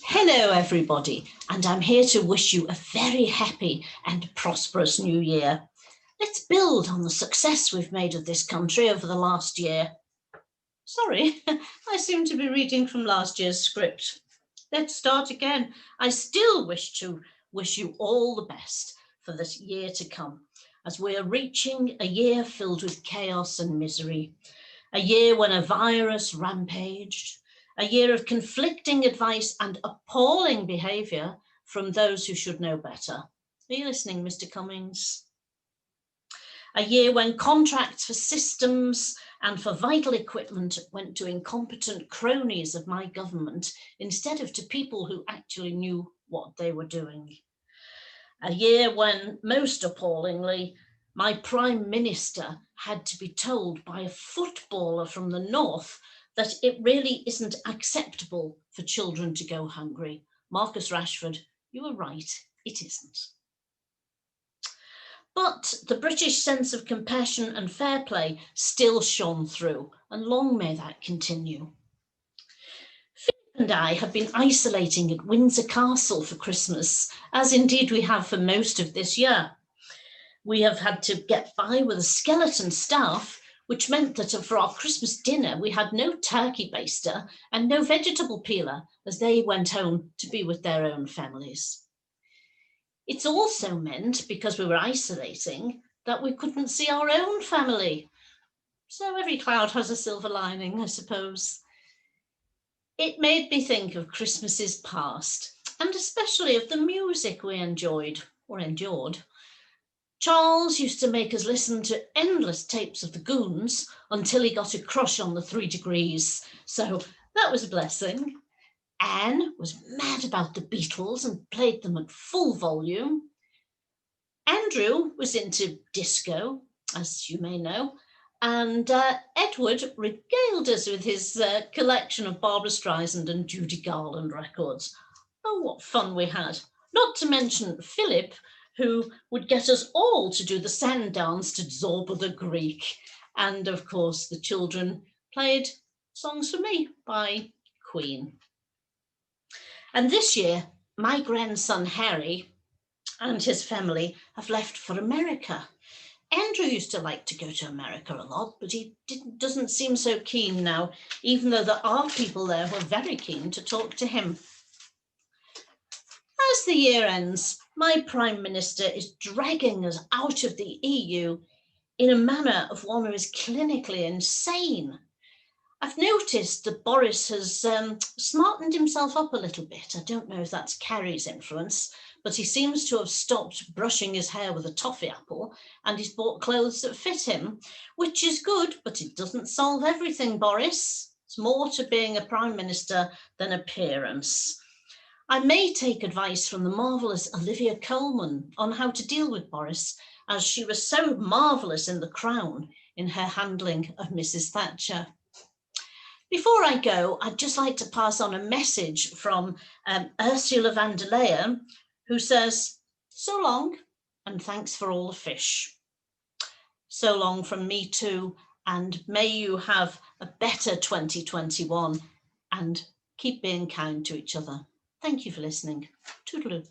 Hello everybody, and I'm here to wish you a very happy and prosperous new year. Let's build on the success we've made of this country over the last year. Sorry, I seem to be reading from last year's script. Let's start again. I still wish you all the best for this year to come, as we're reaching a year filled with chaos and misery, a year when a virus rampaged, a year of conflicting advice and appalling behaviour from those who should know better. Are you listening, Mr. Cummings? A year when contracts for systems and for vital equipment went to incompetent cronies of my government instead of to people who actually knew what they were doing. A year when, most appallingly, my Prime Minister had to be told by a footballer from the north that it really isn't acceptable for children to go hungry. Marcus Rashford, you were right, it isn't. But the British sense of compassion and fair play still shone through, and long may that continue. Philip and I have been isolating at Windsor Castle for Christmas, as indeed we have for most of this year. We have had to get by with a skeleton staff, which meant that for our Christmas dinner, we had no turkey baster and no vegetable peeler, as they went home to be with their own families. It's also meant, because we were isolating, that we couldn't see our own family. So every cloud has a silver lining, I suppose. It made me think of Christmases past, and especially of the music we enjoyed, or endured. Charles used to make us listen to endless tapes of the Goons until he got a crush on the 3 Degrees, so that was a blessing. Anne was mad about the Beatles and played them at full volume. Andrew was into disco, as you may know, and Edward regaled us with his collection of Barbra Streisand and Judy Garland records. Oh, what fun we had. Not to mention Philip, who would get us all to do the sand dance to Zorba the Greek. And of course, the children played Songs for Me by Queen. And this year, my grandson Harry and his family have left for America. Andrew used to like to go to America a lot, but he doesn't seem so keen now, even though there are people there who are very keen to talk to him. As the year ends, my Prime Minister is dragging us out of the EU in a manner of one who is clinically insane. I've noticed that Boris has smartened himself up a little bit. I don't know if that's Carrie's influence, but he seems to have stopped brushing his hair with a toffee apple, and he's bought clothes that fit him, which is good, but it doesn't solve everything, Boris. It's more to being a Prime Minister than appearance. I may take advice from the marvellous Olivia Colman on how to deal with Boris, as she was so marvellous in The Crown in her handling of Mrs. Thatcher. Before I go, I'd just like to pass on a message from Ursula von der Leyen, who says, so long, and thanks for all the fish. So long from me too, and may you have a better 2021 and keep being kind to each other. Thank you for listening. Toodaloo.